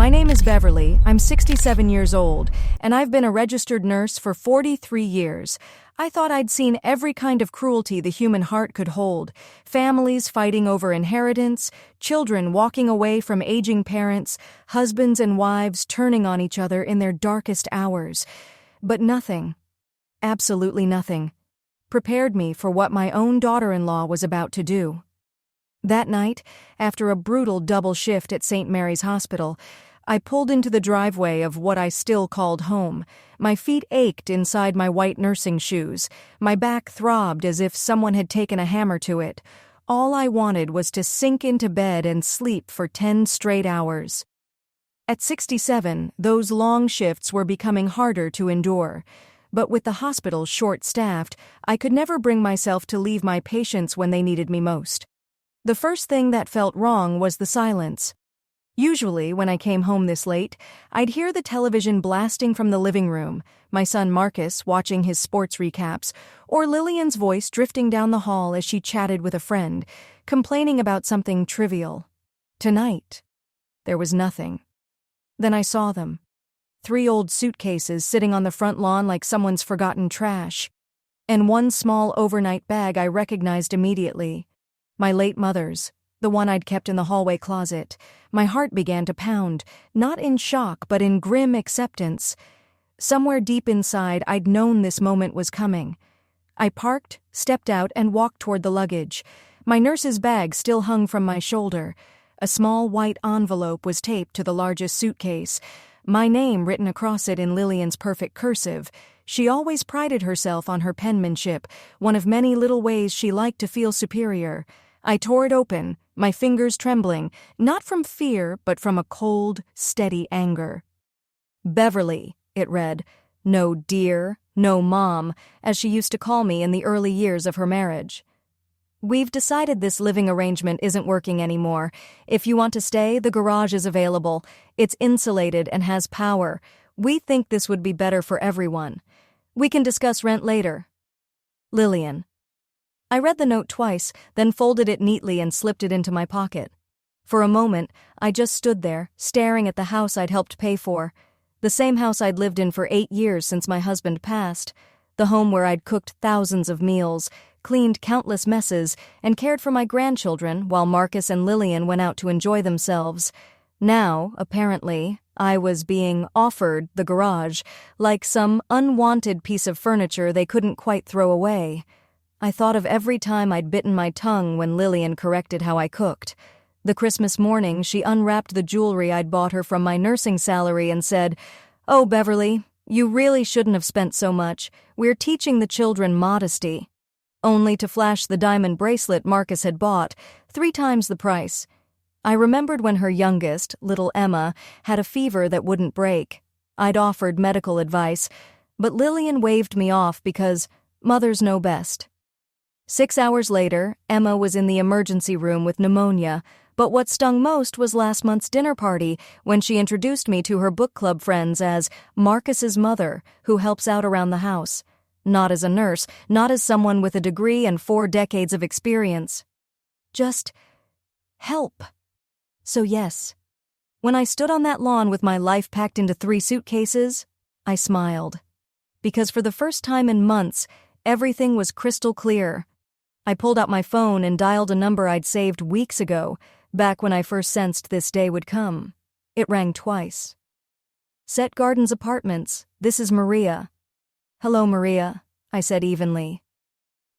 My name is Beverly, I'm 67 years old, and I've been a registered nurse for 43 years. I thought I'd seen every kind of cruelty the human heart could hold. Families fighting over inheritance, children walking away from aging parents, husbands and wives turning on each other in their darkest hours. But nothing, absolutely nothing, prepared me for what my own daughter-in-law was about to do. That night, after a brutal double shift at St. Mary's Hospital, I pulled into the driveway of what I still called home. My feet ached inside my white nursing shoes. My back throbbed as if someone had taken a hammer to it. All I wanted was to sink into bed and sleep for 10 straight hours. At 67, those long shifts were becoming harder to endure. But with the hospital short-staffed, I could never bring myself to leave my patients when they needed me most. The first thing that felt wrong was the silence. Usually, when I came home this late, I'd hear the television blasting from the living room, my son Marcus watching his sports recaps, or Lillian's voice drifting down the hall as she chatted with a friend, complaining about something trivial. Tonight, there was nothing. Then I saw them. 3 old suitcases sitting on the front lawn like someone's forgotten trash. And one small overnight bag I recognized immediately. My late mother's. The one I'd kept in the hallway closet. My heart began to pound, not in shock but in grim acceptance. Somewhere deep inside, I'd known this moment was coming. I parked, stepped out, and walked toward the luggage. My nurse's bag still hung from my shoulder. A small white envelope was taped to the largest suitcase, my name written across it in Lillian's perfect cursive. She always prided herself on her penmanship, one of many little ways she liked to feel superior. I tore it open, my fingers trembling, not from fear, but from a cold, steady anger. Beverly, it read. No dear, no mom, as she used to call me in the early years of her marriage. We've decided this living arrangement isn't working anymore. If you want to stay, the garage is available. It's insulated and has power. We think this would be better for everyone. We can discuss rent later. Lillian. I read the note twice, then folded it neatly and slipped it into my pocket. For a moment, I just stood there, staring at the house I'd helped pay for. The same house I'd lived in for 8 years since my husband passed. The home where I'd cooked thousands of meals, cleaned countless messes, and cared for my grandchildren while Marcus and Lillian went out to enjoy themselves. Now, apparently, I was being offered the garage, like some unwanted piece of furniture they couldn't quite throw away. I thought of every time I'd bitten my tongue when Lillian corrected how I cooked. The Christmas morning, she unwrapped the jewelry I'd bought her from my nursing salary and said, "Oh, Beverly, you really shouldn't have spent so much. We're teaching the children modesty." Only to flash the diamond bracelet Marcus had bought, 3 times the price. I remembered when her youngest, little Emma, had a fever that wouldn't break. I'd offered medical advice, but Lillian waved me off because mothers know best. 6 hours later, Emma was in the emergency room with pneumonia, but what stung most was last month's dinner party when she introduced me to her book club friends as Marcus's mother, who helps out around the house. Not as a nurse, not as someone with a degree and 4 decades of experience. Just help. So yes, when I stood on that lawn with my life packed into 3 suitcases, I smiled. Because for the first time in months, everything was crystal clear. I pulled out my phone and dialed a number I'd saved weeks ago, back when I first sensed this day would come. It rang twice. Set Gardens Apartments, this is Maria. Hello, Maria, I said evenly.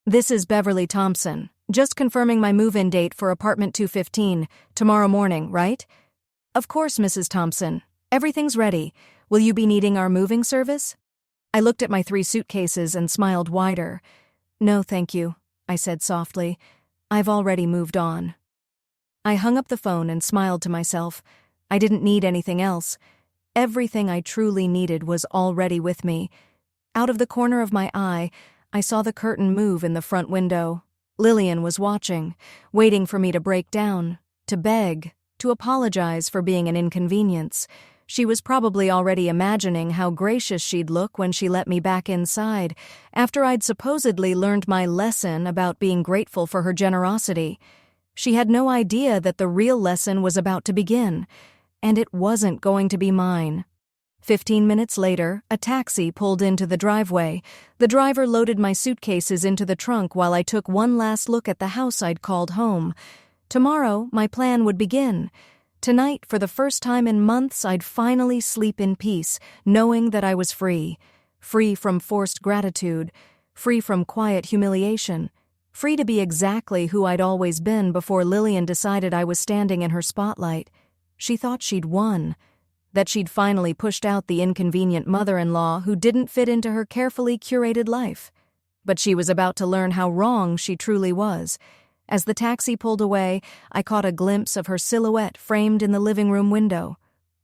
This is Beverly Thompson, just confirming my move-in date for apartment 215, tomorrow morning, right? Of course, Mrs. Thompson. Everything's ready. Will you be needing our moving service? I looked at my 3 suitcases and smiled wider. No, thank you, I said softly. I've already moved on. I hung up the phone and smiled to myself. I didn't need anything else. Everything I truly needed was already with me. Out of the corner of my eye, I saw the curtain move in the front window. Lillian was watching, waiting for me to break down, to beg, to apologize for being an inconvenience. She was probably already imagining how gracious she'd look when she let me back inside, after I'd supposedly learned my lesson about being grateful for her generosity. She had no idea that the real lesson was about to begin. And it wasn't going to be mine. 15 minutes later, a taxi pulled into the driveway. The driver loaded my suitcases into the trunk while I took one last look at the house I'd called home. Tomorrow, my plan would begin. Tonight, for the first time in months, I'd finally sleep in peace, knowing that I was free. Free from forced gratitude. Free from quiet humiliation. Free to be exactly who I'd always been before Lillian decided I was standing in her spotlight. She thought she'd won. That she'd finally pushed out the inconvenient mother-in-law who didn't fit into her carefully curated life. But she was about to learn how wrong she truly was. As the taxi pulled away, I caught a glimpse of her silhouette framed in the living room window.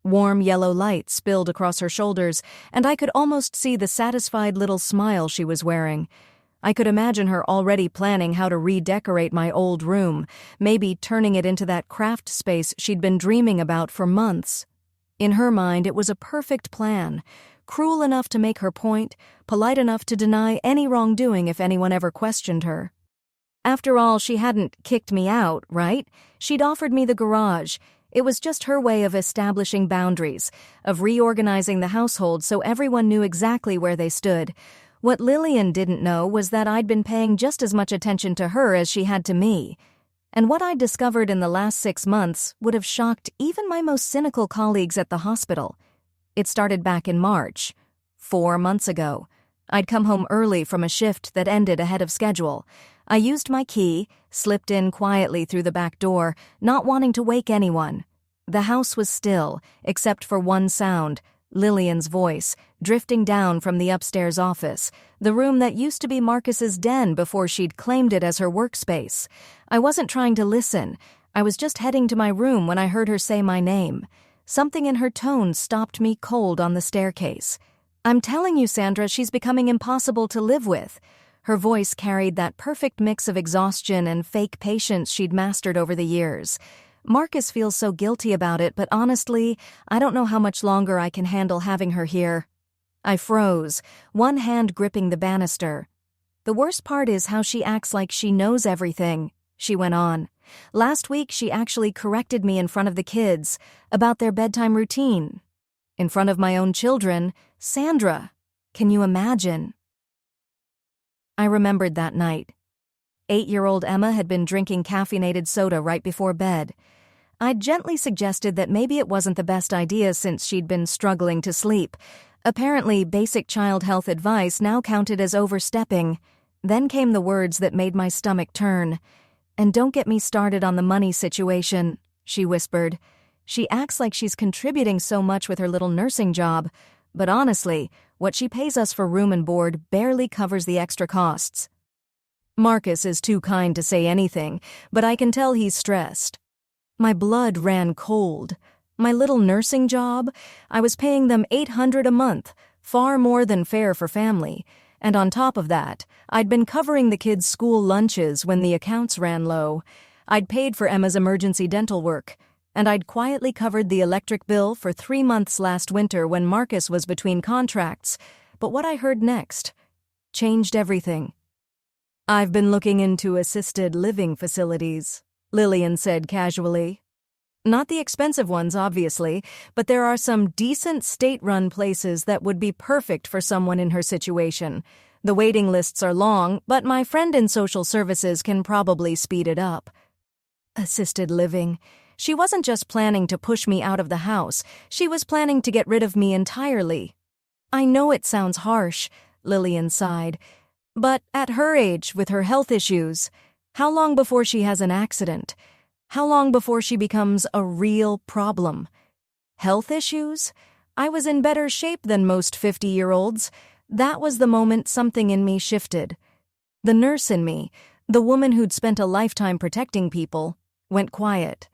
Warm yellow light spilled across her shoulders, and I could almost see the satisfied little smile she was wearing. I could imagine her already planning how to redecorate my old room, maybe turning it into that craft space she'd been dreaming about for months. In her mind, it was a perfect plan, cruel enough to make her point, polite enough to deny any wrongdoing if anyone ever questioned her. After all, she hadn't kicked me out, right? She'd offered me the garage. It was just her way of establishing boundaries, of reorganizing the household so everyone knew exactly where they stood. What Lillian didn't know was that I'd been paying just as much attention to her as she had to me. And what I'd discovered in the last 6 months would have shocked even my most cynical colleagues at the hospital. It started back in March, 4 months ago. I'd come home early from a shift that ended ahead of schedule. I used my key, slipped in quietly through the back door, not wanting to wake anyone. The house was still, except for one sound, Lillian's voice, drifting down from the upstairs office, the room that used to be Marcus's den before she'd claimed it as her workspace. I wasn't trying to listen. I was just heading to my room when I heard her say my name. Something in her tone stopped me cold on the staircase. "I'm telling you, Sandra, she's becoming impossible to live with." Her voice carried that perfect mix of exhaustion and fake patience she'd mastered over the years. Marcus feels so guilty about it, but honestly, I don't know how much longer I can handle having her here. I froze, one hand gripping the banister. "The worst part is how she acts like she knows everything," she went on. "Last week she actually corrected me in front of the kids about their bedtime routine. In front of my own children. Sandra, can you imagine?" I remembered that night. 8-year-old Emma had been drinking caffeinated soda right before bed. I'd gently suggested that maybe it wasn't the best idea since she'd been struggling to sleep. Apparently, basic child health advice now counted as overstepping. Then came the words that made my stomach turn. "And don't get me started on the money situation," she whispered. "She acts like she's contributing so much with her little nursing job. But honestly, what she pays us for room and board barely covers the extra costs." Marcus is too kind to say anything, but I can tell he's stressed. My blood ran cold. My little nursing job? I was paying them $800 a month, far more than fair for family. And on top of that, I'd been covering the kids' school lunches when the accounts ran low. I'd paid for Emma's emergency dental work, and I'd quietly covered the electric bill for 3 months last winter when Marcus was between contracts. But what I heard next changed everything. "I've been looking into assisted living facilities," Lillian said casually. "Not the expensive ones, obviously, but there are some decent state-run places that would be perfect for someone in her situation. The waiting lists are long, but my friend in social services can probably speed it up." Assisted living. She wasn't just planning to push me out of the house, she was planning to get rid of me entirely. "I know it sounds harsh," Lillian sighed, "but at her age, with her health issues, how long before she has an accident? How long before she becomes a real problem?" Health issues? I was in better shape than most 50-year-olds. That was the moment something in me shifted. The nurse in me, the woman who'd spent a lifetime protecting people, went quiet.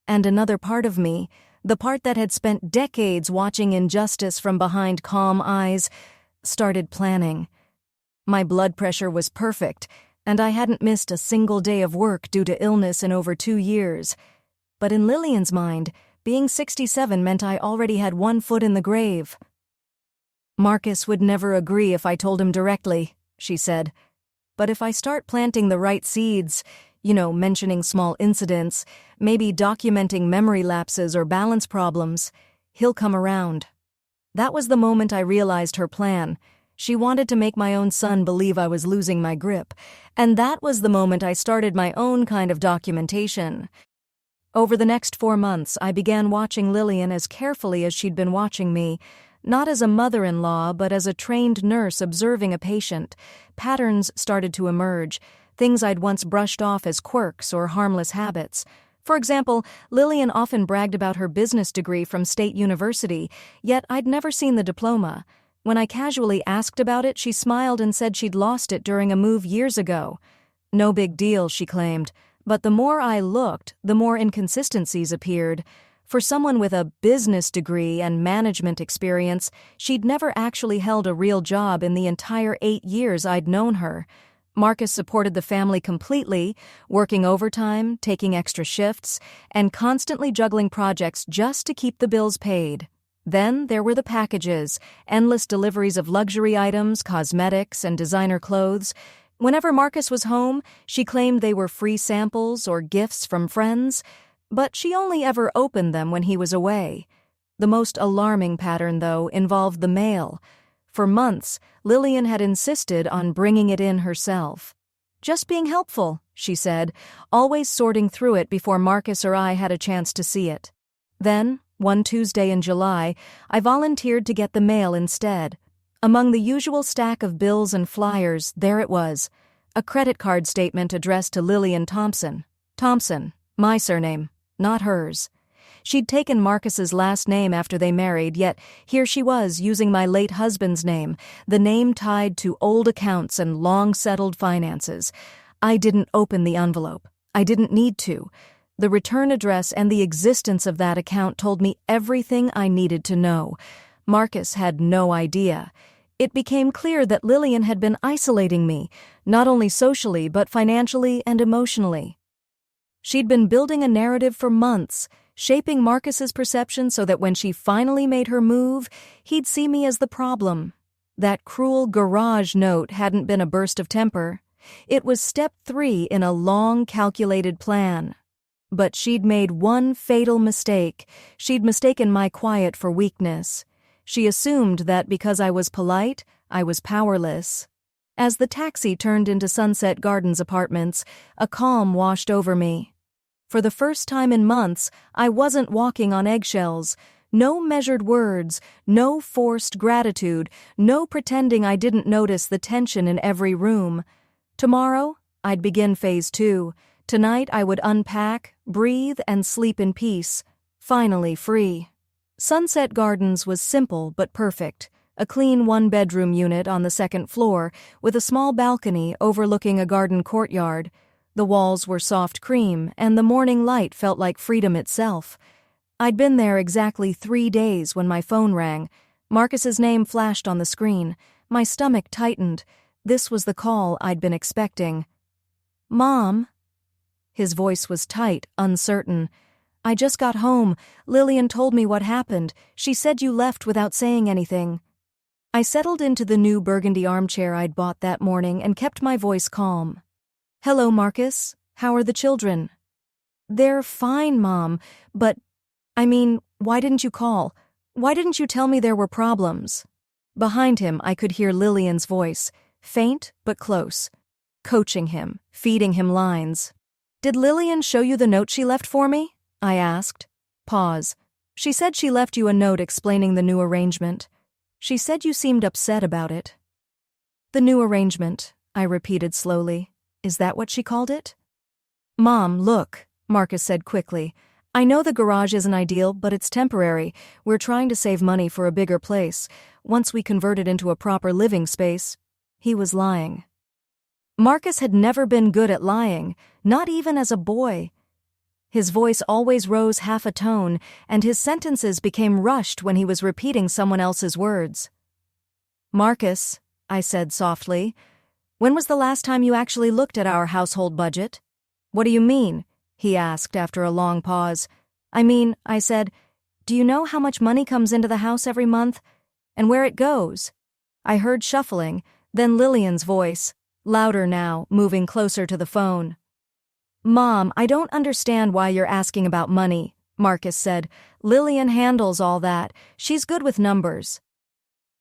And another part of me, the part that had spent decades watching injustice from behind calm eyes, started planning. My blood pressure was perfect, and I hadn't missed a single day of work due to illness in over 2 years. But in Lillian's mind, being 67 meant I already had one foot in the grave. "Marcus would never agree if I told him directly," she said. "But if I start planting the right seeds, mentioning small incidents, maybe documenting memory lapses or balance problems. He'll come around. That was the moment I realized her plan. She wanted to make my own son believe I was losing my grip, and that was the moment I started my own kind of documentation. Over the next 4 months, I began watching Lillian as carefully as she'd been watching me, not as a mother-in-law, but as a trained nurse observing a patient. Patterns started to emerge, things I'd once brushed off as quirks or harmless habits. For example, Lillian often bragged about her business degree from State University, yet I'd never seen the diploma. When I casually asked about it, she smiled and said she'd lost it during a move years ago. No big deal, she claimed, but the more I looked, the more inconsistencies appeared. For someone with a business degree and management experience, she'd never actually held a real job in the entire 8 years I'd known her. Marcus supported the family completely, working overtime, taking extra shifts, and constantly juggling projects just to keep the bills paid. Then there were the packages, endless deliveries of luxury items, cosmetics, and designer clothes. Whenever Marcus was home, she claimed they were free samples or gifts from friends, but she only ever opened them when he was away. The most alarming pattern, though, involved the mail. For months, Lillian had insisted on bringing it in herself. "Just being helpful," she said, always sorting through it before Marcus or I had a chance to see it. Then, one Tuesday in July, I volunteered to get the mail instead. Among the usual stack of bills and flyers, there it was, a credit card statement addressed to Lillian Thompson. Thompson, my surname, not hers. She'd taken Marcus's last name after they married, yet here she was using my late husband's name, the name tied to old accounts and long-settled finances. I didn't open the envelope. I didn't need to. The return address and the existence of that account told me everything I needed to know. Marcus had no idea. It became clear that Lillian had been isolating me, not only socially but financially and emotionally. She'd been building a narrative for months, shaping Marcus's perception so that when she finally made her move, he'd see me as the problem. That cruel garage note hadn't been a burst of temper. It was step 3 in a long, calculated plan. But she'd made one fatal mistake. She'd mistaken my quiet for weakness. She assumed that because I was polite, I was powerless. As the taxi turned into Sunset Gardens apartments, a calm washed over me. For the first time in months, I wasn't walking on eggshells. No measured words, no forced gratitude, no pretending I didn't notice the tension in every room. Tomorrow, I'd begin phase 2. Tonight I would unpack, breathe, and sleep in peace, finally free. Sunset Gardens was simple but perfect. A clean 1-bedroom unit on the 2nd floor, with a small balcony overlooking a garden courtyard. The walls were soft cream, and the morning light felt like freedom itself. I'd been there exactly 3 days when my phone rang. Marcus's name flashed on the screen. My stomach tightened. This was the call I'd been expecting. "Mom?" His voice was tight, uncertain. "I just got home. Lillian told me what happened. She said you left without saying anything." I settled into the new burgundy armchair I'd bought that morning and kept my voice calm. "Hello, Marcus. How are the children?" "They're fine, Mom, but, why didn't you call? Why didn't you tell me there were problems?" Behind him, I could hear Lillian's voice, faint but close, coaching him, feeding him lines. "Did Lillian show you the note she left for me?" I asked. Pause. "She said she left you a note explaining the new arrangement. She said you seemed upset about it." "The new arrangement," I repeated slowly. "Is that what she called it?" "Mom, look," Marcus said quickly. "I know the garage isn't ideal, but it's temporary. We're trying to save money for a bigger place. Once we convert it into a proper living space." He was lying. Marcus had never been good at lying, not even as a boy. His voice always rose half a tone, and his sentences became rushed when he was repeating someone else's words. "Marcus," I said softly, "when was the last time you actually looked at our household budget?" "What do you mean?" he asked after a long pause. I said, "Do you know how much money comes into the house every month? And where it goes?" I heard shuffling, then Lillian's voice, louder now, moving closer to the phone. Mom, I don't understand why you're asking about money, Marcus said. Lillian handles all that. She's good with numbers.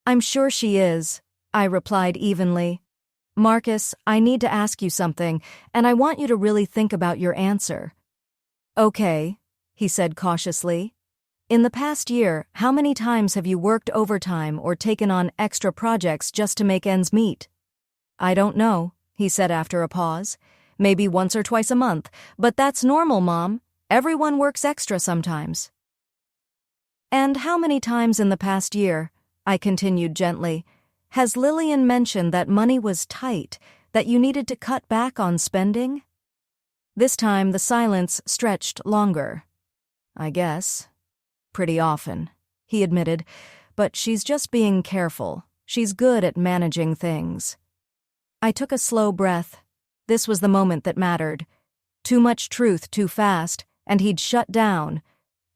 I'm sure she is, I replied evenly. Marcus, I need to ask you something, and I want you to really think about your answer. Okay, he said cautiously. In the past year, how many times have you worked overtime or taken on extra projects just to make ends meet? I don't know, he said after a pause. Maybe once or twice a month, but that's normal, Mom. Everyone works extra sometimes. And how many times in the past year, I continued gently, has Lillian mentioned that money was tight, that you needed to cut back on spending? This time the silence stretched longer. I guess. Pretty often, he admitted, but she's just being careful. She's good at managing things. I took a slow breath. This was the moment that mattered. Too much truth too fast, and he'd shut down.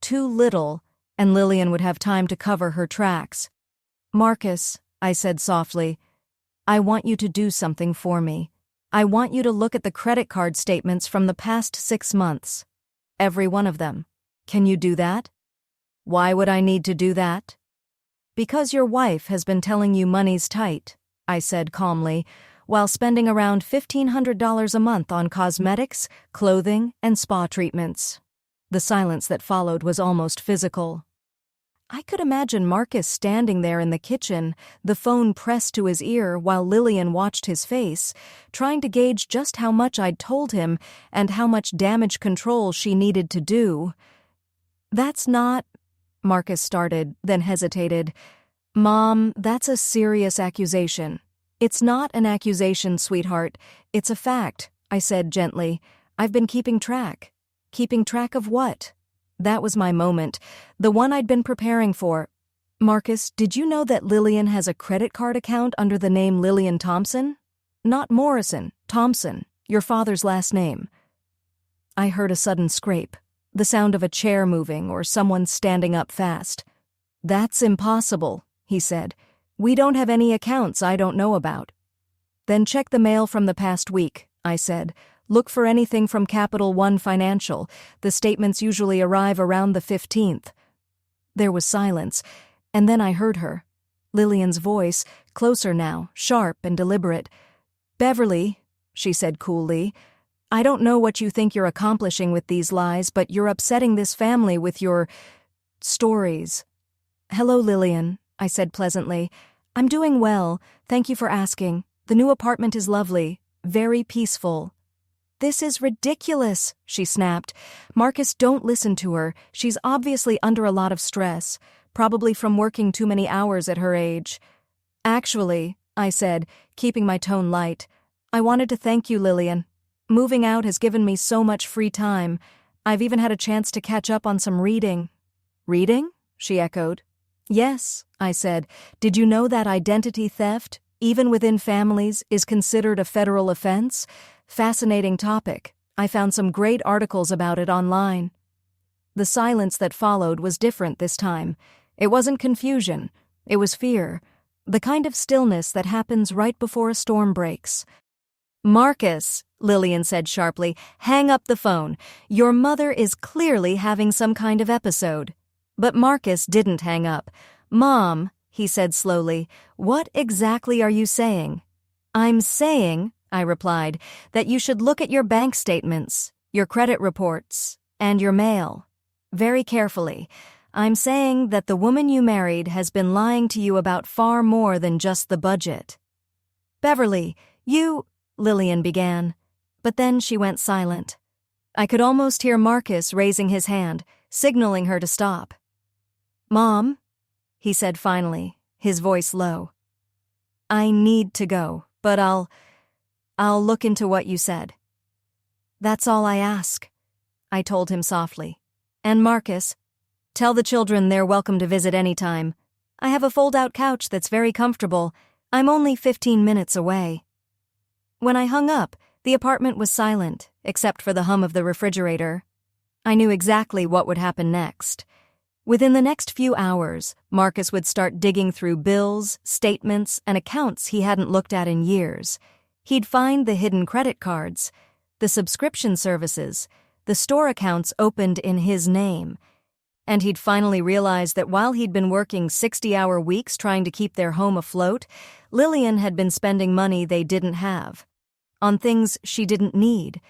Too little, and Lillian would have time to cover her tracks. Marcus, I said softly, I want you to do something for me. I want you to look at the credit card statements from the past 6 months. Every one of them. Can you do that? Why would I need to do that? Because your wife has been telling you money's tight, I said calmly, while spending around $1,500 a month on cosmetics, clothing, and spa treatments. The silence that followed was almost physical. I could imagine Marcus standing there in the kitchen, the phone pressed to his ear while Lillian watched his face, trying to gauge just how much I'd told him and how much damage control she needed to do. That's not... Marcus started, then hesitated. Mom, that's a serious accusation. It's not an accusation, sweetheart. It's a fact, I said gently. I've been keeping track. Keeping track of what? That was my moment, the one I'd been preparing for. Marcus, did you know that Lillian has a credit card account under the name Lillian Thompson? Not Morrison, Thompson, your father's last name. I heard a sudden scrape, the sound of a chair moving or someone standing up fast. That's impossible, he said. We don't have any accounts I don't know about. Then check the mail from the past week, I said. Look for anything from Capital One Financial. The statements usually arrive around the 15th. There was silence, and then I heard her. Lillian's voice, closer now, sharp and deliberate. Beverly, she said coolly, I don't know what you think you're accomplishing with these lies, but you're upsetting this family with your stories. Hello, Lillian, I said pleasantly. I'm doing well. Thank you for asking. The new apartment is lovely. Very peaceful. This is ridiculous, she snapped. Marcus, don't listen to her. She's obviously under a lot of stress, probably from working too many hours at her age. Actually, I said, keeping my tone light, I wanted to thank you, Lillian. Moving out has given me so much free time. I've even had a chance to catch up on some reading. Reading? She echoed. Yes, I said. Did you know that identity theft, even within families, is considered a federal offense? Fascinating topic. I found some great articles about it online. The silence that followed was different this time. It wasn't confusion. It was fear. The kind of stillness that happens right before a storm breaks. Marcus, Lillian said sharply, hang up the phone. Your mother is clearly having some kind of episode. But Marcus didn't hang up. Mom, he said slowly, what exactly are you saying? I'm saying, I replied, that you should look at your bank statements, your credit reports, and your mail. Very carefully. I'm saying that the woman you married has been lying to you about far more than just the budget. Beverly, you... Lillian began, but then she went silent. I could almost hear Marcus raising his hand, signaling her to stop. Mom, he said finally, his voice low. I need to go, but I'll look into what you said. That's all I ask, I told him softly. And Marcus, tell the children they're welcome to visit anytime. I have a fold-out couch that's very comfortable. I'm only 15 minutes away. When I hung up, the apartment was silent, except for the hum of the refrigerator. I knew exactly what would happen next. Within the next few hours, Marcus would start digging through bills, statements, and accounts he hadn't looked at in years. He'd find the hidden credit cards. the subscription services, the store accounts opened in his name. And he'd finally realized that while he'd been working 60-hour weeks trying to keep their home afloat, Lillian had been spending money they didn't have, on things she didn't need.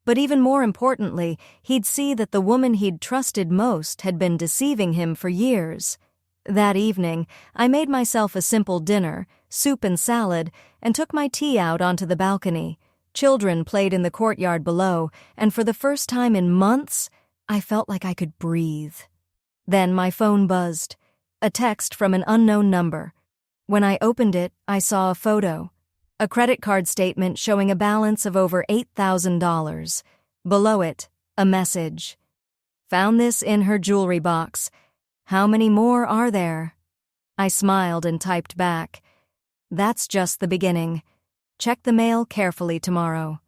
But even more importantly, he'd see that the woman he'd trusted most had been deceiving him for years. That evening, I made myself a simple dinner, soup and salad, and took my tea out onto the balcony. Children played in the courtyard below, and for the first time in months, I felt like I could breathe. Then my phone buzzed, a text from an unknown number. When I opened it, I saw a photo, a credit card statement showing a balance of over $8,000. Below it, a message. Found this in her jewelry box. How many more are there? I smiled and typed back. That's just the beginning. Check the mail carefully tomorrow.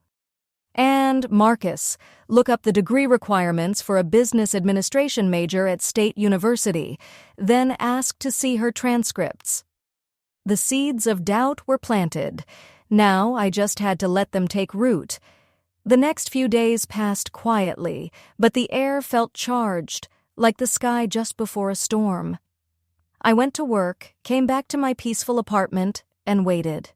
And Marcus, look up the degree requirements for a business administration major at State University, then ask to see her transcripts. The seeds of doubt were planted. Now I just had to let them take root. The next few days passed quietly, but the air felt charged, like the sky just before a storm. I went to work, came back to my peaceful apartment, and waited.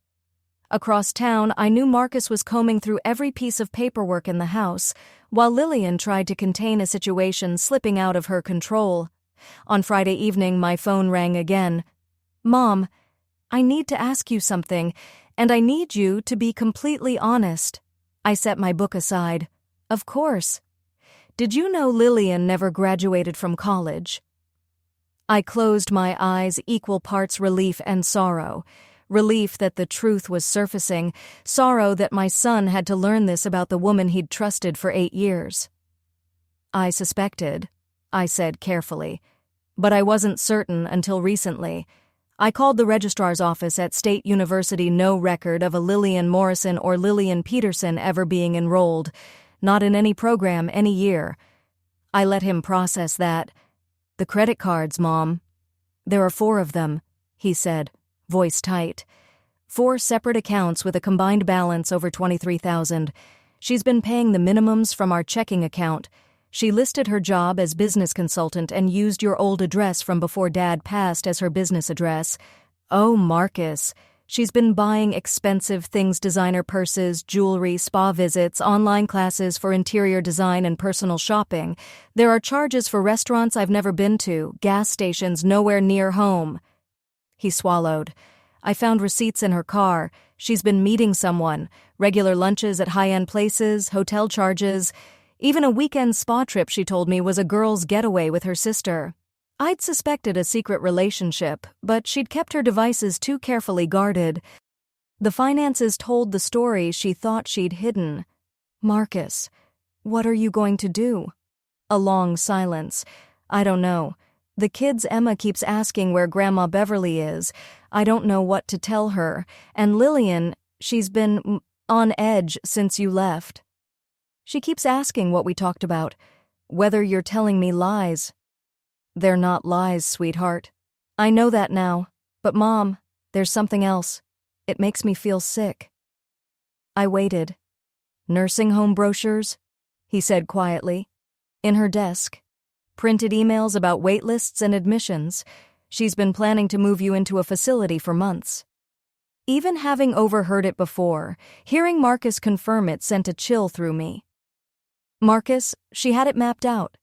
Across town, I knew Marcus was combing through every piece of paperwork in the house, while Lillian tried to contain a situation slipping out of her control. On Friday evening, my phone rang again. "Mom, I need to ask you something, and I need you to be completely honest." I set my book aside. "Of course. Did you know Lillian never graduated from college?" I closed my eyes, equal parts relief and sorrow. Relief that the truth was surfacing, sorrow that my son had to learn this about the woman he'd trusted for 8 years. "I suspected," I said carefully, "but I wasn't certain until recently. I called the registrar's office at State University. No record of a Lillian Morrison or Lillian Peterson ever being enrolled, not in any program any year." I let him process that. "The credit cards, Mom. There are 4 of them," he said, voice tight. 4 separate accounts with a combined balance over $23,000. She's been paying the minimums from our checking account. She listed her job as business consultant and used your old address from before Dad passed as her business address. Oh, Marcus. She's been buying expensive things, designer purses, jewelry, spa visits, online classes for interior design and personal shopping. There are charges for restaurants I've never been to, gas stations nowhere near home." He swallowed. "I found receipts in her car. She's been meeting someone, regular lunches at high-end places, hotel charges. Even a weekend spa trip, she told me, was a girl's getaway with her sister. I'd suspected a secret relationship, but she'd kept her devices too carefully guarded. The finances told the story she thought she'd hidden." "Marcus, what are you going to do?" A long silence. "I don't know. The kids' Emma keeps asking where Grandma Beverly is. I don't know what to tell her. And Lillian, she's been on edge since you left. She keeps asking what we talked about, whether you're telling me lies." "They're not lies, sweetheart. I know that now. But Mom, there's something else. It makes me feel sick." I waited. "Nursing home brochures?" he said quietly. "In her desk. Printed emails about wait lists and admissions. She's been planning to move you into a facility for months." Even having overheard it before, hearing Marcus confirm it sent a chill through me. "Marcus, she had it mapped out.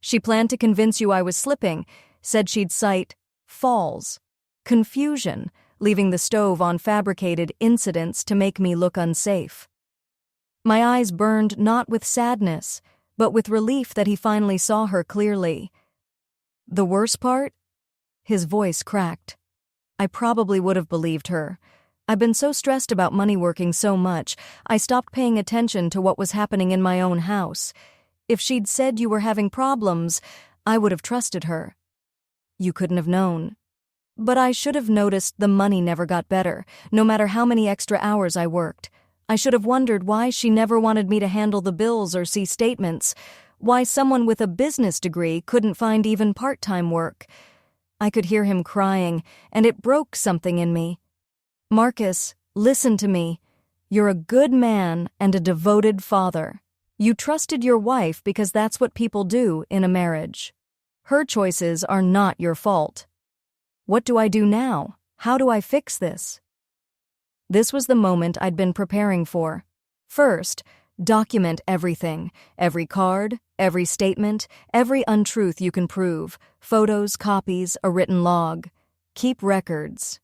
She planned to convince you I was slipping, said she'd cite falls, confusion, leaving the stove on fabricated incidents to make me look unsafe." My eyes burned not with sadness, but with relief that he finally saw her clearly. "The worst part?" His voice cracked. "I probably would have believed her. I've been so stressed about money working so much, I stopped paying attention to what was happening in my own house. If she'd said you were having problems, I would have trusted her. You couldn't have known. But I should have noticed the money never got better, no matter how many extra hours I worked. I should have wondered why she never wanted me to handle the bills or see statements, why someone with a business degree couldn't find even part-time work." I could hear him crying, and it broke something in me. "Marcus, listen to me. You're a good man and a devoted father. You trusted your wife because that's what people do in a marriage. Her choices are not your fault. What do I do now? How do I fix this? This was the moment I'd been preparing for. First, document everything. Every card, every statement, every untruth you can prove. Photos, copies, a written log. Keep records.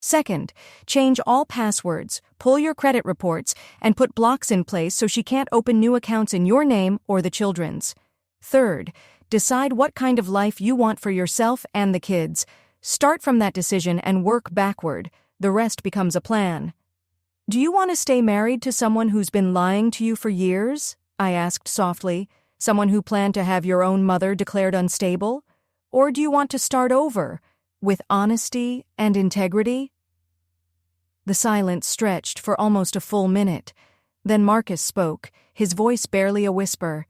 Second, change all passwords, pull your credit reports, and put blocks in place so she can't open new accounts in your name or the children's. Third, decide what kind of life you want for yourself and the kids. Start from that decision and work backward. The rest becomes a plan. Do you want to stay married to someone who's been lying to you for years? I asked softly. Someone who planned to have your own mother declared unstable? Or do you want to start over, with honesty and integrity? The silence stretched for almost a full minute. Then Marcus spoke, his voice barely a whisper.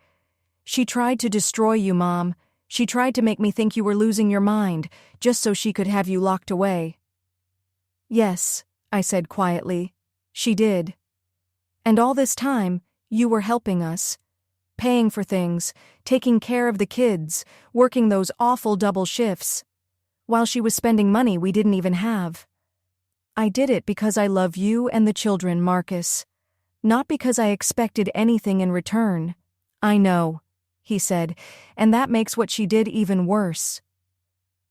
She tried to destroy you, Mom. She tried to make me think you were losing your mind, just so she could have you locked away. Yes, I said quietly. She did. And all this time, you were helping us. Paying for things, taking care of the kids, working those awful double shifts. While she was spending money we didn't even have. I did it because I love you and the children, Marcus. Not because I expected anything in return. I know, he said, and that makes what she did even worse.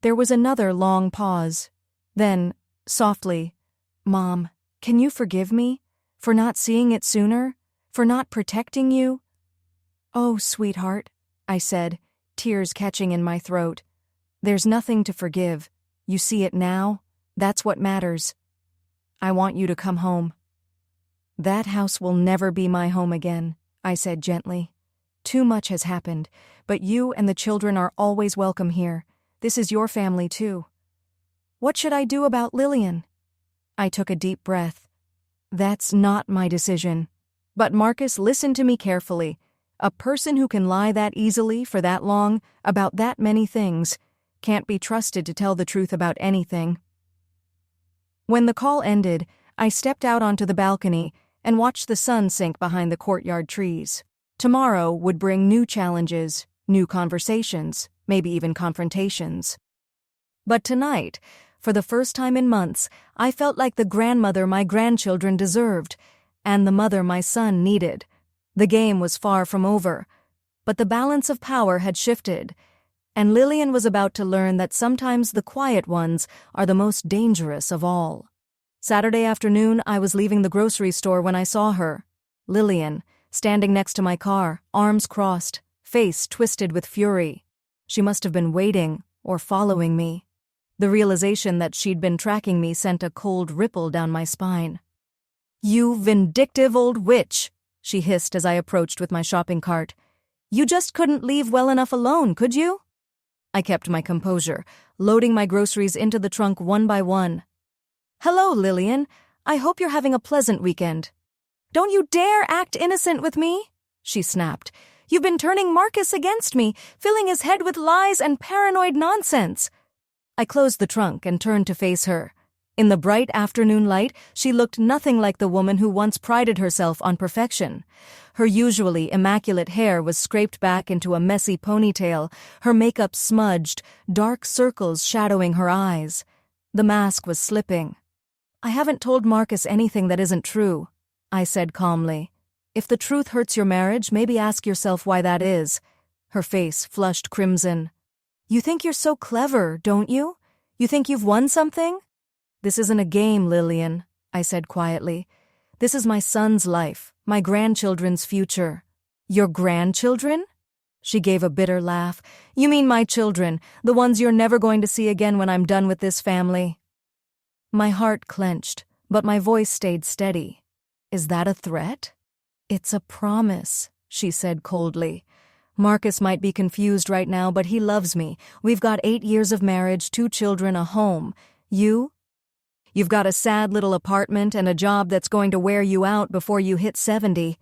There was another long pause. Then, softly, Mom, can you forgive me? For not seeing it sooner? For not protecting you? Oh, sweetheart, I said, tears catching in my throat. There's nothing to forgive. You see it now? That's what matters. I want you to come home. That house will never be my home again, I said gently. Too much has happened, but you and the children are always welcome here. This is your family too. What should I do about Lillian? I took a deep breath. That's not my decision. But Marcus, listen to me carefully. A person who can lie that easily for that long, about that many things, can't be trusted to tell the truth about anything. When the call ended, I stepped out onto the balcony and watched the sun sink behind the courtyard trees. Tomorrow would bring new challenges, new conversations, maybe even confrontations. But tonight, for the first time in months, I felt like the grandmother my grandchildren deserved, and the mother my son needed. The game was far from over, but the balance of power had shifted, and Lillian was about to learn that sometimes the quiet ones are the most dangerous of all. Saturday afternoon, I was leaving the grocery store when I saw her. Lillian, standing next to my car, arms crossed, face twisted with fury. She must have been waiting or following me. The realization that she'd been tracking me sent a cold ripple down my spine. "You vindictive old witch," she hissed as I approached with my shopping cart. "You just couldn't leave well enough alone, could you?" I kept my composure, loading my groceries into the trunk one by one. "Hello, Lillian. I hope you're having a pleasant weekend." "Don't you dare act innocent with me," she snapped. "You've been turning Marcus against me, filling his head with lies and paranoid nonsense." I closed the trunk and turned to face her. In the bright afternoon light, she looked nothing like the woman who once prided herself on perfection. Her usually immaculate hair was scraped back into a messy ponytail, her makeup smudged, dark circles shadowing her eyes. The mask was slipping. "I haven't told Marcus anything that isn't true," I said calmly. "If the truth hurts your marriage, maybe ask yourself why that is." Her face flushed crimson. "You think you're so clever, don't you? You think you've won something?" "This isn't a game, Lillian," I said quietly. "This is my son's life, my grandchildren's future." "Your grandchildren?" She gave a bitter laugh. "You mean my children, the ones you're never going to see again when I'm done with this family." My heart clenched, but my voice stayed steady. "Is that a threat?" "It's a promise," she said coldly. "Marcus might be confused right now, but he loves me. We've got 8 years of marriage, 2 children, a home. You've got a sad little apartment and a job that's going to wear you out before you hit 70.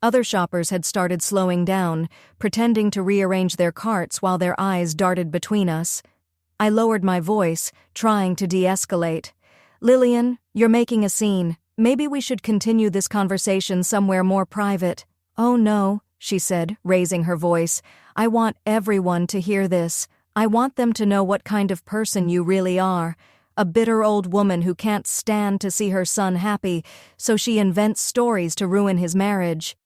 Other shoppers had started slowing down, pretending to rearrange their carts while their eyes darted between us. I lowered my voice, trying to de-escalate. "Lillian, you're making a scene. Maybe we should continue this conversation somewhere more private. Oh no, she said, raising her voice. I want everyone to hear this. I want them to know what kind of person you really are. A bitter old woman who can't stand to see her son happy, so she invents stories to ruin his marriage.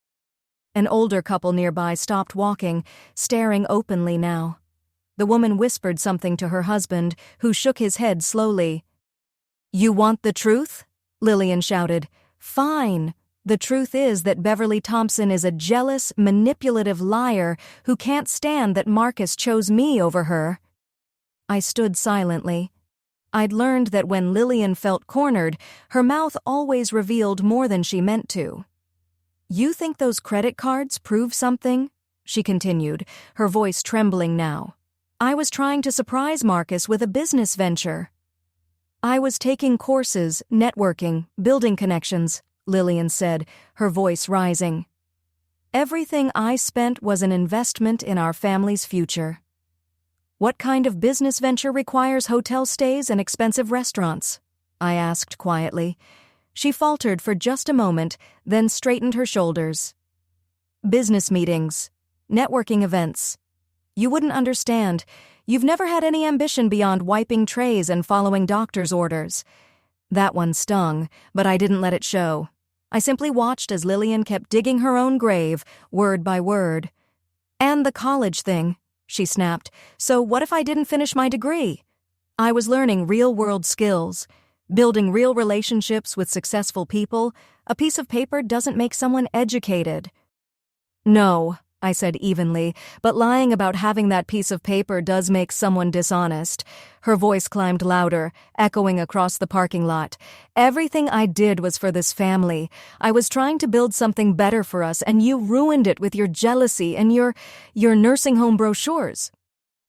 An older couple nearby stopped walking, staring openly now. The woman whispered something to her husband, who shook his head slowly. You want the truth? Lillian shouted. Fine. The truth is that Beverly Thompson is a jealous, manipulative liar who can't stand that Marcus chose me over her. I stood silently. I'd learned that when Lillian felt cornered, her mouth always revealed more than she meant to. You think those credit cards prove something? She continued, her voice trembling now. I was trying to surprise Marcus with a business venture. I was taking courses, networking, building connections, Lillian said, her voice rising. Everything I spent was an investment in our family's future. What kind of business venture requires hotel stays and expensive restaurants? I asked quietly. She faltered for just a moment, then straightened her shoulders. Business meetings, networking events. You wouldn't understand. You've never had any ambition beyond wiping trays and following doctor's orders. That one stung, but I didn't let it show. I simply watched as Lillian kept digging her own grave, word by word. And the college thing, she snapped. So what if I didn't finish my degree? I was learning real-world skills, building real relationships with successful people. A piece of paper doesn't make someone educated. No, I said evenly, but lying about having that piece of paper does make someone dishonest. Her voice climbed louder, echoing across the parking lot. Everything I did was for this family. I was trying to build something better for us, and you ruined it with your jealousy and your nursing home brochures.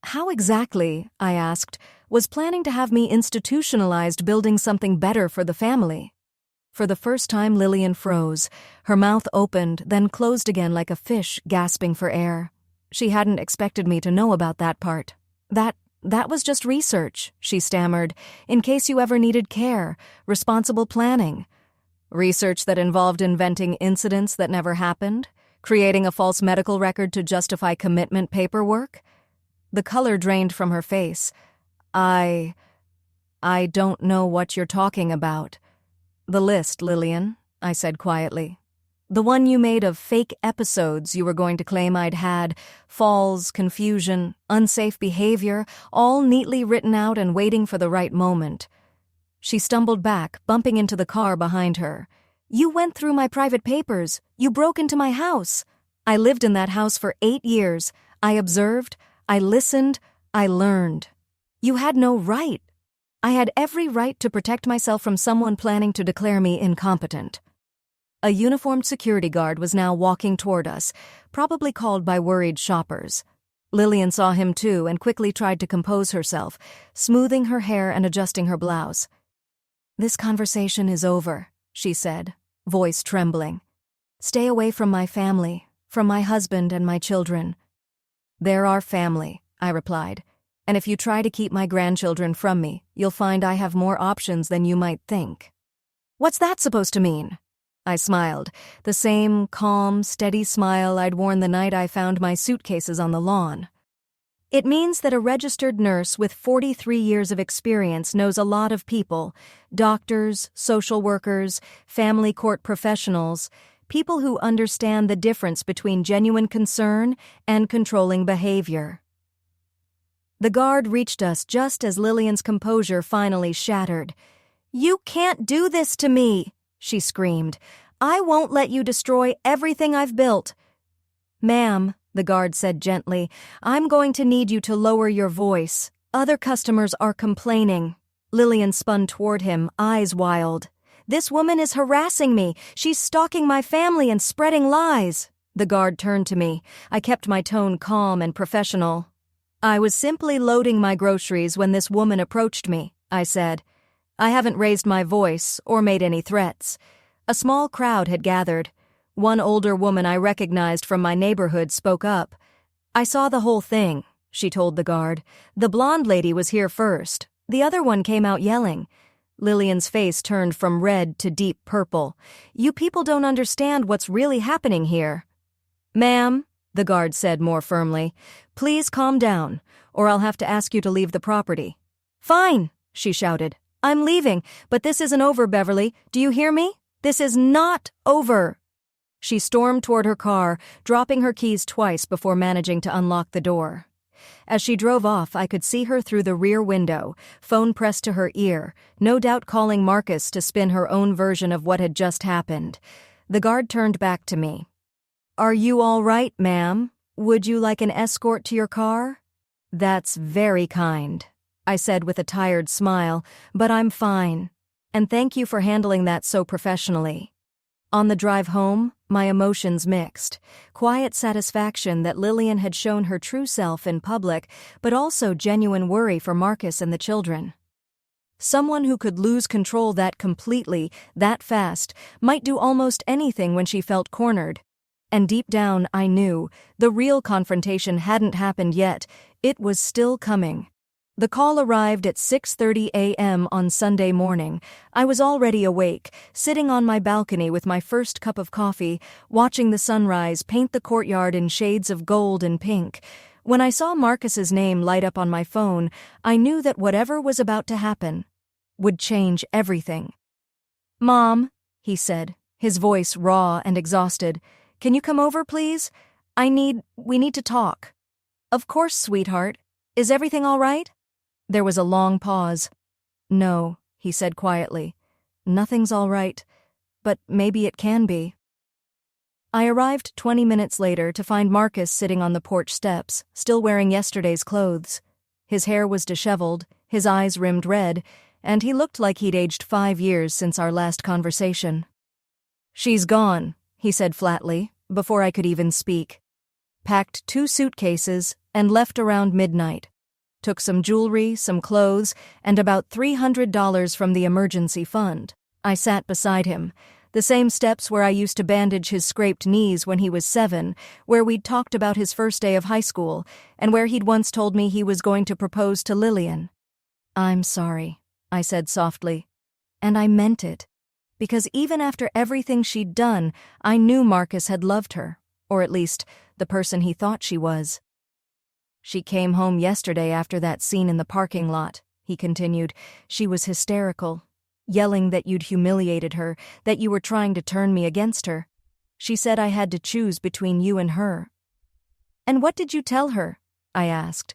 How exactly, I asked, was planning to have me institutionalized building something better for the family? For the first time, Lillian froze. Her mouth opened, then closed again like a fish gasping for air. She hadn't expected me to know about that part. That was just research, she stammered, in case you ever needed care, responsible planning. Research that involved inventing incidents that never happened, creating a false medical record to justify commitment paperwork. The color drained from her face. I don't know what you're talking about. The list, Lillian, I said quietly. The one you made of fake episodes you were going to claim I'd had, falls, confusion, unsafe behavior, all neatly written out and waiting for the right moment. She stumbled back, bumping into the car behind her. You went through my private papers. You broke into my house. I lived in that house for 8 years. I observed. I listened. I learned. You had no right. I had every right to protect myself from someone planning to declare me incompetent. A uniformed security guard was now walking toward us, probably called by worried shoppers. Lillian saw him too and quickly tried to compose herself, smoothing her hair and adjusting her blouse. This conversation is over, she said, voice trembling. Stay away from my family, from my husband and my children. They're our family, I replied. And if you try to keep my grandchildren from me, you'll find I have more options than you might think. What's that supposed to mean? I smiled, the same calm, steady smile I'd worn the night I found my suitcases on the lawn. It means that a registered nurse with 43 years of experience knows a lot of people, doctors, social workers, family court professionals, people who understand the difference between genuine concern and controlling behavior. The guard reached us just as Lillian's composure finally shattered. You can't do this to me, she screamed. I won't let you destroy everything I've built. Ma'am, the guard said gently, I'm going to need you to lower your voice. Other customers are complaining. Lillian spun toward him, eyes wild. This woman is harassing me. She's stalking my family and spreading lies. The guard turned to me. I kept my tone calm and professional. I was simply loading my groceries when this woman approached me, I said. I haven't raised my voice or made any threats. A small crowd had gathered. One older woman I recognized from my neighborhood spoke up. I saw the whole thing, she told the guard. The blonde lady was here first. The other one came out yelling. Lillian's face turned from red to deep purple. "You people don't understand what's really happening here." "Ma'am," the guard said more firmly, "please calm down, or I'll have to ask you to leave the property." "Fine," she shouted. "I'm leaving, but this isn't over, Beverly. Do you hear me? This is not over." She stormed toward her car, dropping her keys twice before managing to unlock the door. As she drove off, I could see her through the rear window, phone pressed to her ear, no doubt calling Marcus to spin her own version of what had just happened. The guard turned back to me. "Are you all right, ma'am? Would you like an escort to your car?" "That's very kind," I said with a tired smile, "but I'm fine. And thank you for handling that so professionally." On the drive home, my emotions mixed. Quiet satisfaction that Lillian had shown her true self in public, but also genuine worry for Marcus and the children. Someone who could lose control that completely, that fast, might do almost anything when she felt cornered. And deep down, I knew, the real confrontation hadn't happened yet. It was still coming. The call arrived at 6:30 a.m. on Sunday morning. I was already awake, sitting on my balcony with my first cup of coffee, watching the sunrise paint the courtyard in shades of gold and pink. When I saw Marcus's name light up on my phone, I knew that whatever was about to happen would change everything. "Mom," he said, his voice raw and exhausted, "can you come over, please? We need to talk." "Of course, sweetheart. Is everything all right?" There was a long pause. "No," he said quietly. "Nothing's all right, but maybe it can be." I arrived 20 minutes later to find Marcus sitting on the porch steps, still wearing yesterday's clothes. His hair was disheveled, his eyes rimmed red, and he looked like he'd aged 5 years since our last conversation. "She's gone," he said flatly, before I could even speak. "Packed 2 suitcases and left around midnight. Took some jewelry, some clothes, and about $300 from the emergency fund." I sat beside him, the same steps where I used to bandage his scraped knees when he was 7, where we'd talked about his first day of high school, and where he'd once told me he was going to propose to Lillian. "I'm sorry," I said softly. And I meant it. Because even after everything she'd done, I knew Marcus had loved her, or at least the person he thought she was. "She came home yesterday after that scene in the parking lot," he continued. "She was hysterical, yelling that you'd humiliated her, that you were trying to turn me against her. She said I had to choose between you and her." "And what did you tell her?" I asked.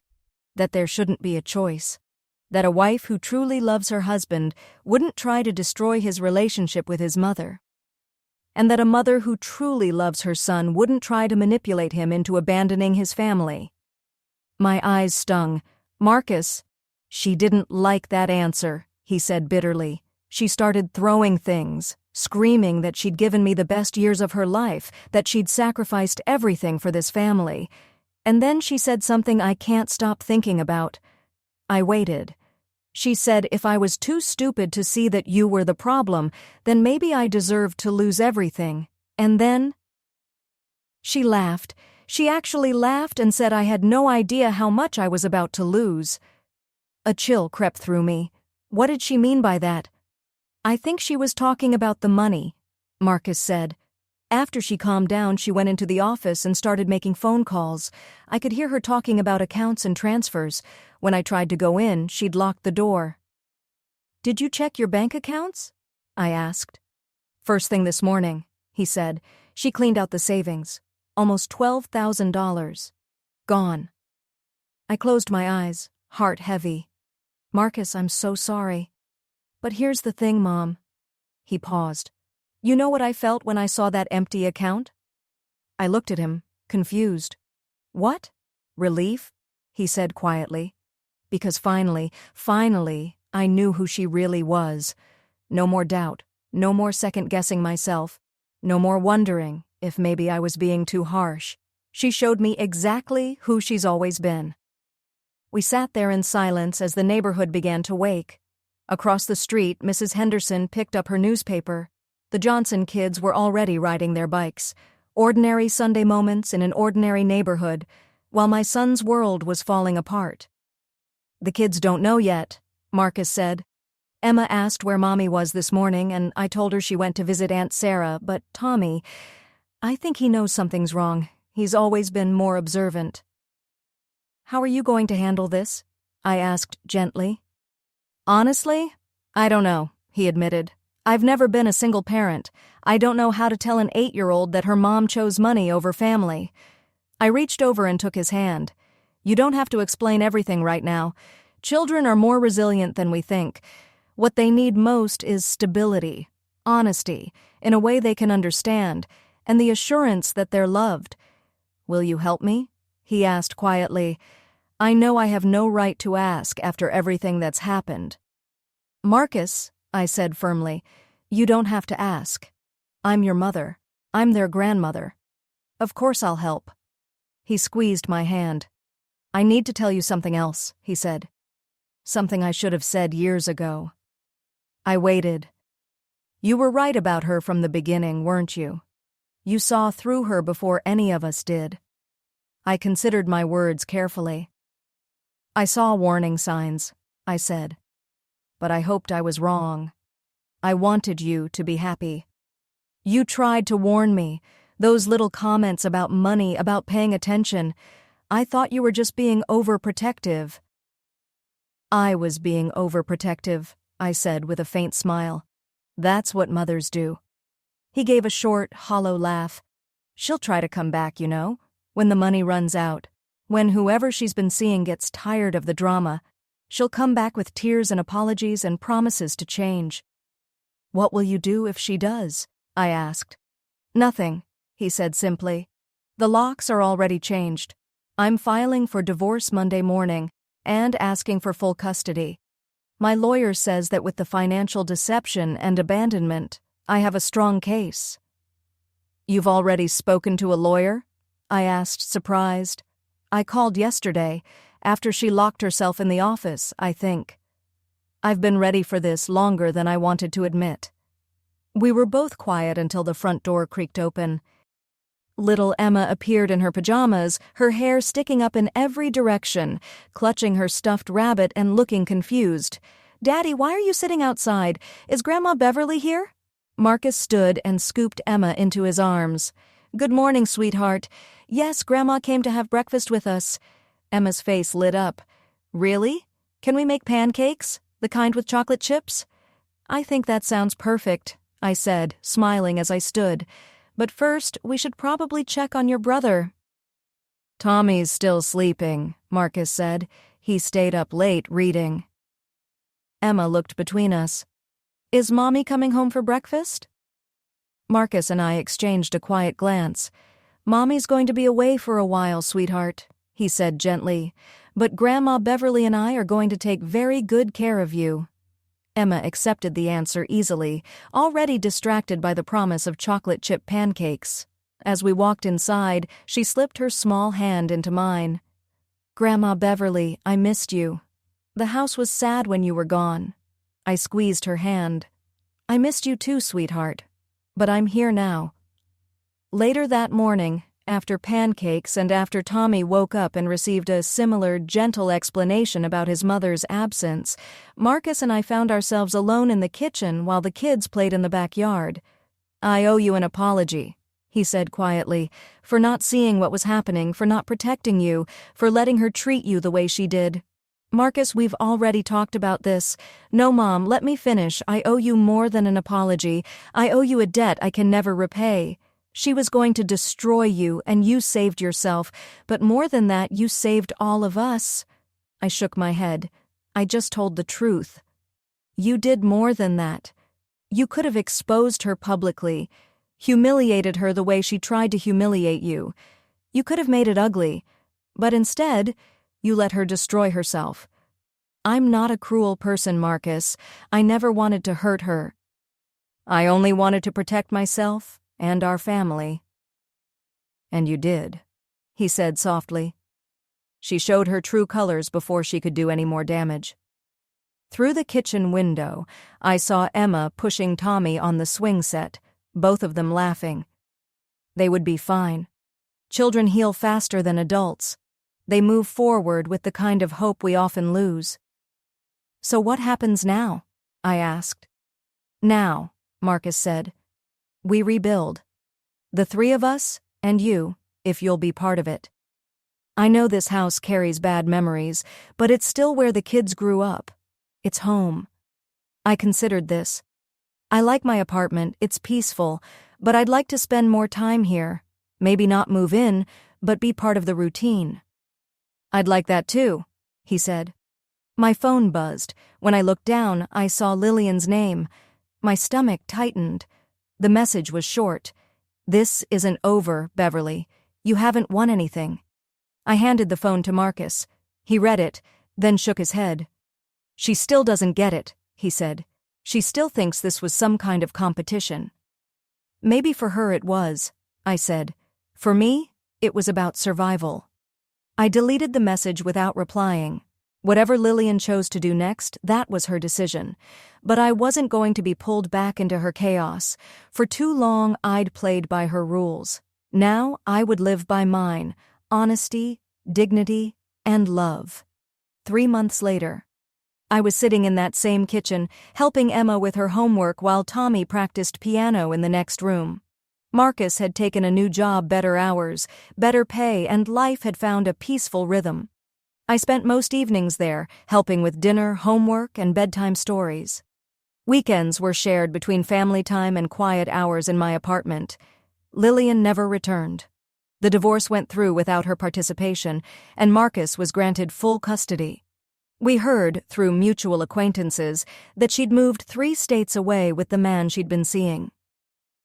"That there shouldn't be a choice. That a wife who truly loves her husband wouldn't try to destroy his relationship with his mother. And that a mother who truly loves her son wouldn't try to manipulate him into abandoning his family." My eyes stung. "Marcus." "She didn't like that answer," he said bitterly. "She started throwing things, screaming that she'd given me the best years of her life, that she'd sacrificed everything for this family. And then she said something I can't stop thinking about." I waited. "She said if I was too stupid to see that you were the problem, then maybe I deserved to lose everything. And then—" She laughed. She actually laughed and said I had no idea how much I was about to lose. A chill crept through me. What did she mean by that? "I think she was talking about the money," Marcus said. "After she calmed down, she went into the office and started making phone calls. I could hear her talking about accounts and transfers. When I tried to go in, she'd locked the door." "Did you check your bank accounts?" I asked. "First thing this morning," he said. "She cleaned out the savings. Almost $12,000. Gone." I closed my eyes, heart heavy. "Marcus, I'm so sorry. But here's the thing, Mom." He paused. "You know what I felt when I saw that empty account?" I looked at him, confused. "What?" "Relief," he said quietly. "Because finally, I knew who she really was. No more doubt, no more second-guessing myself, no more wondering if maybe I was being too harsh. She showed me exactly who she's always been." We sat there in silence as the neighborhood began to wake. Across the street, Mrs. Henderson picked up her newspaper. The Johnson kids were already riding their bikes. Ordinary Sunday moments in an ordinary neighborhood, while my son's world was falling apart. "The kids don't know yet," Marcus said. Emma asked where Mommy was this morning, and I told her she went to visit Aunt Sarah, but Tommy, I think he knows something's wrong. He's always been more observant. How are you going to handle this? I asked gently. Honestly, I don't know, he admitted. I've never been a single parent. I don't know how to tell an 8-year-old that her mom chose money over family. I reached over and took his hand. You don't have to explain everything right now. Children are more resilient than we think. What they need most is stability, honesty, in a way they can understand, and the assurance that they're loved. Will you help me? He asked quietly. I know I have no right to ask after everything that's happened. Marcus, I said firmly, you don't have to ask. I'm your mother. I'm their grandmother. Of course I'll help. He squeezed my hand. I need to tell you something else, he said. Something I should have said years ago. I waited. You were right about her from the beginning, weren't you? You saw through her before any of us did. I considered my words carefully. I saw warning signs, I said. But I hoped I was wrong. I wanted you to be happy. You tried to warn me. Those little comments about money, about paying attention. I thought you were just being overprotective. I was being overprotective, I said with a faint smile. That's what mothers do. He gave a short, hollow laugh. She'll try to come back, you know, when the money runs out. When whoever she's been seeing gets tired of the drama, she'll come back with tears and apologies and promises to change. What will you do if she does? I asked. Nothing, he said simply. The locks are already changed. I'm filing for divorce Monday morning and asking for full custody. My lawyer says that with the financial deception and abandonment, I have a strong case. You've already spoken to a lawyer? I asked, surprised. I called yesterday, after she locked herself in the office, I think. I've been ready for this longer than I wanted to admit. We were both quiet until the front door creaked open. Little Emma appeared in her pajamas, her hair sticking up in every direction, clutching her stuffed rabbit and looking confused. Daddy, why are you sitting outside? Is Grandma Beverly here? Marcus stood and scooped Emma into his arms. Good morning, sweetheart. Yes, Grandma came to have breakfast with us. Emma's face lit up. Really? Can we make pancakes? The kind with chocolate chips? I think that sounds perfect, I said, smiling as I stood. But first, we should probably check on your brother. Tommy's still sleeping, Marcus said. He stayed up late reading. Emma looked between us. Is Mommy coming home for breakfast? Marcus and I exchanged a quiet glance. Mommy's going to be away for a while, sweetheart, he said gently. But Grandma Beverly and I are going to take very good care of you. Emma accepted the answer easily, already distracted by the promise of chocolate chip pancakes. As we walked inside, she slipped her small hand into mine. Grandma Beverly, I missed you. The house was sad when you were gone. I squeezed her hand. I missed you too, sweetheart. But I'm here now. Later that morning, after pancakes and after Tommy woke up and received a similar, gentle explanation about his mother's absence, Marcus and I found ourselves alone in the kitchen while the kids played in the backyard. I owe you an apology, he said quietly, for not seeing what was happening, for not protecting you, for letting her treat you the way she did. Marcus, we've already talked about this. No, Mom, let me finish. I owe you more than an apology. I owe you a debt I can never repay. She was going to destroy you, and you saved yourself. But more than that, you saved all of us. I shook my head. I just told the truth. You did more than that. You could have exposed her publicly, humiliated her the way she tried to humiliate you. You could have made it ugly. But instead, you let her destroy herself. I'm not a cruel person, Marcus. I never wanted to hurt her. I only wanted to protect myself and our family. And you did, he said softly. She showed her true colors before she could do any more damage. Through the kitchen window, I saw Emma pushing Tommy on the swing set, both of them laughing. They would be fine. Children heal faster than adults. They move forward with the kind of hope we often lose. So what happens now? I asked. Now, Marcus said. We rebuild. The three of us, and you, if you'll be part of it. I know this house carries bad memories, but it's still where the kids grew up. It's home. I considered this. I like my apartment, it's peaceful, but I'd like to spend more time here. Maybe not move in, but be part of the routine. I'd like that too, he said. My phone buzzed. When I looked down, I saw Lillian's name. My stomach tightened. The message was short. This isn't over, Beverly. You haven't won anything. I handed the phone to Marcus. He read it, then shook his head. She still doesn't get it, he said. She still thinks this was some kind of competition. Maybe for her it was, I said. For me, it was about survival. I deleted the message without replying. Whatever Lillian chose to do next, that was her decision. But I wasn't going to be pulled back into her chaos. For too long, I'd played by her rules. Now, I would live by mine: honesty, dignity, and love. 3 months later, I was sitting in that same kitchen, helping Emma with her homework while Tommy practiced piano in the next room. Marcus had taken a new job, better hours, better pay, and life had found a peaceful rhythm. I spent most evenings there, helping with dinner, homework, and bedtime stories. Weekends were shared between family time and quiet hours in my apartment. Lillian never returned. The divorce went through without her participation, and Marcus was granted full custody. We heard, through mutual acquaintances, that she'd moved 3 states away with the man she'd been seeing.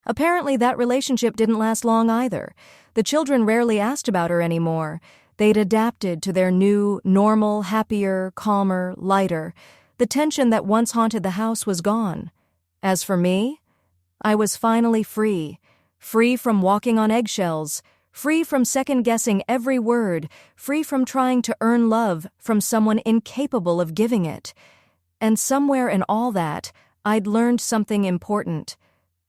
Apparently that relationship didn't last long either. The children rarely asked about her anymore. They'd adapted to their new, normal, happier, calmer, lighter. The tension that once haunted the house was gone. As for me, I was finally free. Free from walking on eggshells. Free from second-guessing every word, free from trying to earn love from someone incapable of giving it. And somewhere in all that, I'd learned something important.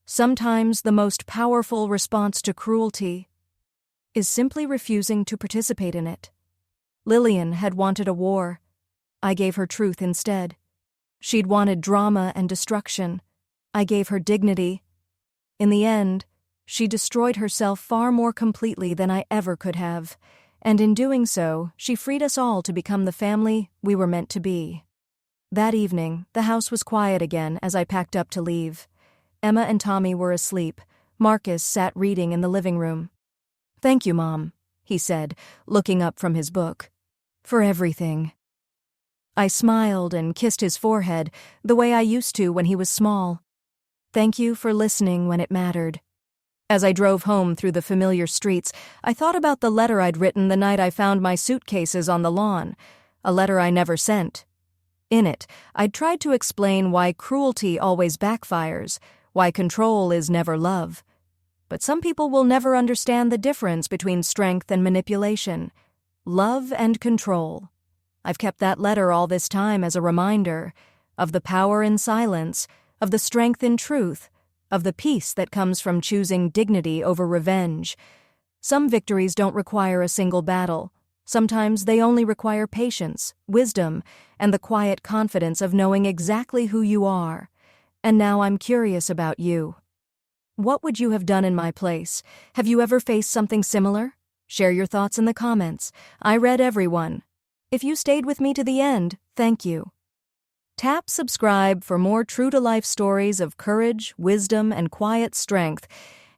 Sometimes the most powerful response to cruelty is simply refusing to participate in it. Lillian had wanted a war. I gave her truth instead. She'd wanted drama and destruction. I gave her dignity. In the end, she destroyed herself far more completely than I ever could have, and in doing so, she freed us all to become the family we were meant to be. That evening, the house was quiet again as I packed up to leave. Emma and Tommy were asleep. Marcus sat reading in the living room. "Thank you, Mom," he said, looking up from his book. "For everything." I smiled and kissed his forehead, the way I used to when he was small. Thank you for listening when it mattered. As I drove home through the familiar streets, I thought about the letter I'd written the night I found my suitcases on the lawn, a letter I never sent. In it, I'd tried to explain why cruelty always backfires, why control is never love. But some people will never understand the difference between strength and manipulation, love and control. I've kept that letter all this time as a reminder of the power in silence, of the strength in truth, of the peace that comes from choosing dignity over revenge. Some victories don't require a single battle. Sometimes they only require patience, wisdom, and the quiet confidence of knowing exactly who you are. And now I'm curious about you. What would you have done in my place? Have you ever faced something similar? Share your thoughts in the comments. I read everyone. If you stayed with me to the end, thank you. Tap subscribe for more true-to-life stories of courage, wisdom, and quiet strength.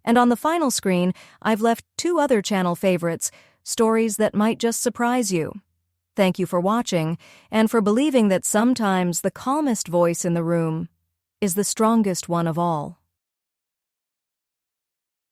And on the final screen, I've left 2 other channel favorites, stories that might just surprise you. Thank you for watching, and for believing that sometimes the calmest voice in the room is the strongest one of all.